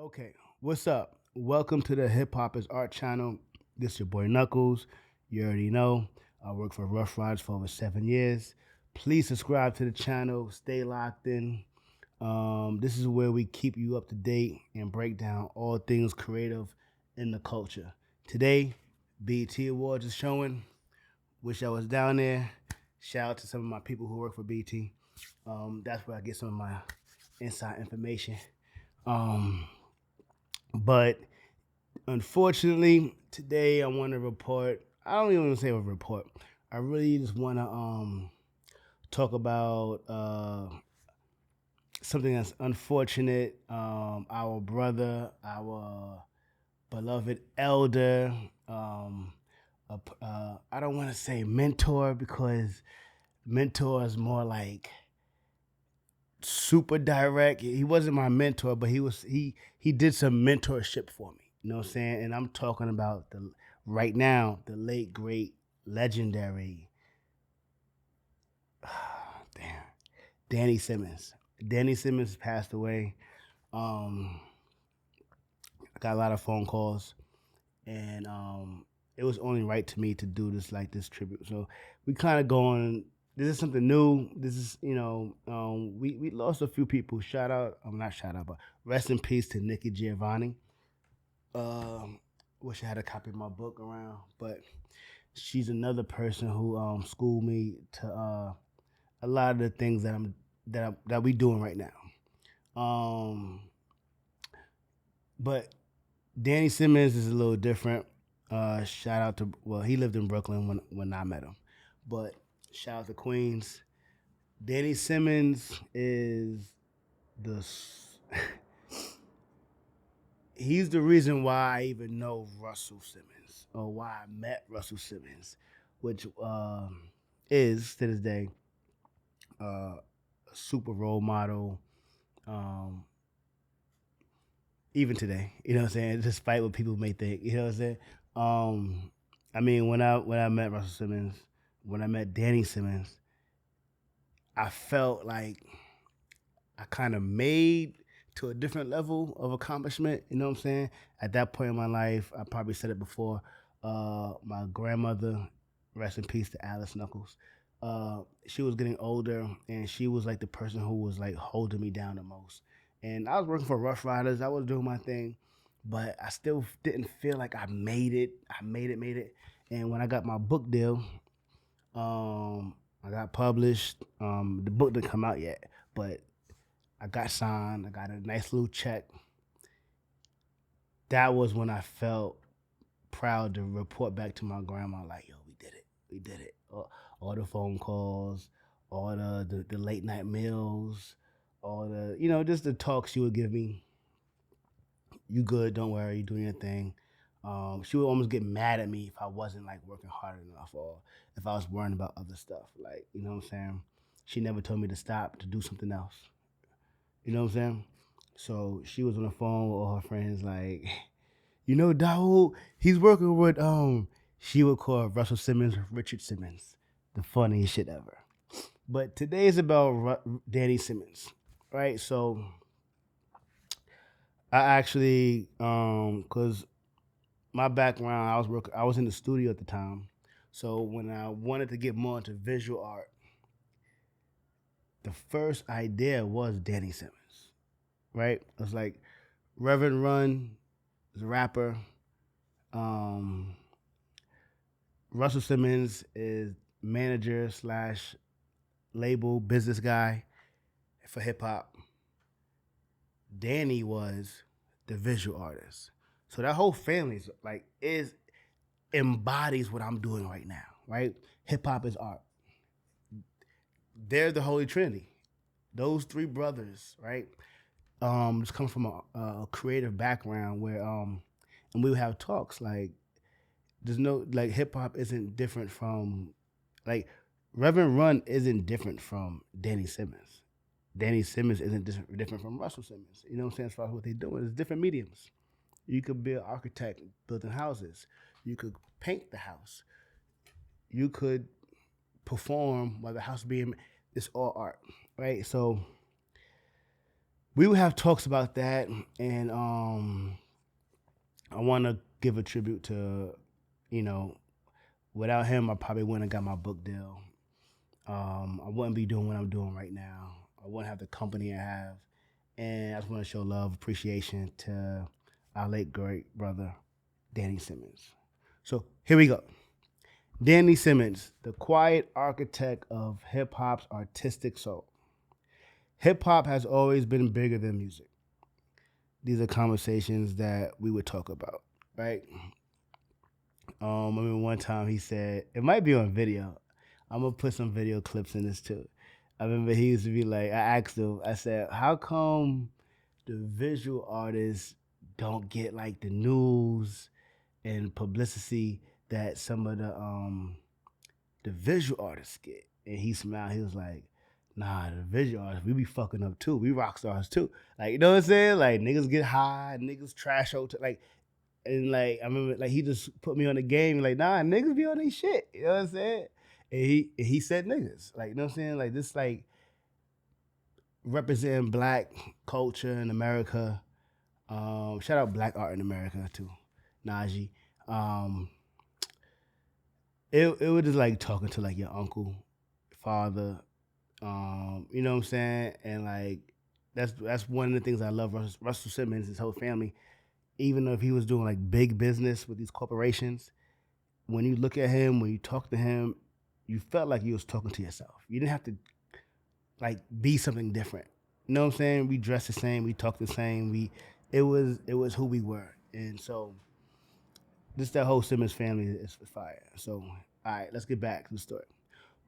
Okay, what's up? Welcome to the Hip Hop is Art channel. This your boy Knuckles. You already know. I work for Rough Riders for over 7 years. Please subscribe to the channel. Stay locked in. This is where we keep you up to date and break down all things creative in the culture. Today, BET Awards is showing. Wish I was down there. Shout out to some of my people who work for BT. That's where I get some of my inside information. Um, but unfortunately, today I want to report. I don't even want to say a report. I really just want to talk about something that's unfortunate. Our brother, our beloved elder. I don't want to say mentor because mentor is more like super direct. He wasn't my mentor, but he did some mentorship for me. You know what I'm saying? And I'm talking about the right now, the late great legendary damn Danny Simmons. Danny Simmons passed away. Um I got a lot of phone calls and it was only right to me to do this tribute. So we kind of going. This is something new. This is we lost a few people. Shout out, I'm not shout out, but rest in peace to Nikki Giovanni. Um, Wish I had a copy of my book around, but she's another person who schooled me to a lot of the things that we doing right now. Um, but Danny Simmons is a little different. Shout out to he lived in Brooklyn when I met him, but shout out to Queens. Danny Simmons is the he's the reason why I even know Russell Simmons or why I met Russell Simmons, which is to this day a super role model. Um, Even today, you know what I'm saying? Despite what people may think, you know what I'm saying? I mean, when I met Russell Simmons, when I met Danny Simmons, I felt like I kind of made to a different level of accomplishment. You know what I'm saying? At that point in my life, I probably said it before. My grandmother, rest in peace to Alice Knuckles. She was getting older, and she was like the person who was like holding me down the most. And I was working for Rough Riders. I was doing my thing, but I still didn't feel like I made it. Made it. And when I got my book deal, I got published. The book didn't come out yet, but I got signed. I got a nice little check. That was when I felt proud to report back to my grandma, like, yo, we did it. We did it. All the phone calls, all the late night meals, all the, just the talk she would give me. You good, don't worry, you doing your thing. She would almost get mad at me if I wasn't like working hard enough or if I was worrying about other stuff. Like, you know what I'm saying? She never told me to stop to do something else. You know what I'm saying? So she was on the phone with all her friends, like, Dawud, he's working with she would call Russell Simmons Richard Simmons. The funniest shit ever. But today is about Danny Simmons, right? So I actually cause my background, I was in the studio at the time. So when I wanted to get more into visual art, the first idea was Danny Simmons, right? It was like Reverend Run is a rapper. Um, Russell Simmons is manager slash label business guy for hip hop. Danny was the visual artist. So that whole family is embodies what I'm doing right now, right? Hip hop is art. They're the Holy Trinity. Those three brothers, right? Just come from a creative background where and we would have talks like there's no like hip hop isn't different from like Reverend Run isn't different from Danny Simmons. Danny Simmons isn't different from Russell Simmons. You know what I'm saying? As far as what they're doing, it's different mediums. You could be an architect building houses. You could paint the house. You could perform while the house being. It's all art, right? So we would have talks about that, and I want to give a tribute to, you know, without him, I probably wouldn't have got my book deal. I wouldn't be doing what I'm doing right now. I wouldn't have the company I have, and I just want to show love, appreciation to our late great brother, Danny Simmons. So here we go. Danny Simmons, the quiet architect of hip hop's artistic soul. Hip hop has always been bigger than music. These are conversations that we would talk about, right? I remember one time he said, it might be on video. I'm gonna put some video clips in this too. I remember he used to be like, I asked him, I said, how come the visual artists don't get like the news and publicity that some of the visual artists get? And he smiled, he was like, nah, the visual artists, we be fucking up too. We rock stars too. Like, you know what I'm saying? Like niggas get high, niggas trash out, like, and like I remember like he just put me on the game, like, nah, niggas be on their shit. You know what I'm saying? And he said niggas. Like, you know what I'm saying? Like this like representing black culture in America. Shout out Black Art in America too. Najee. Um it was just like talking to like your uncle, father, you know what I'm saying? And like that's one of the things I love Russell Simmons, his whole family. Even though if he was doing like big business with these corporations, when you look at him, when you talk to him, you felt like you was talking to yourself. You didn't have to like be something different. You know what I'm saying? We dressed the same, we talked the same, it was who we were. And so this that whole Simmons family is fire. So all right, let's get back to the story.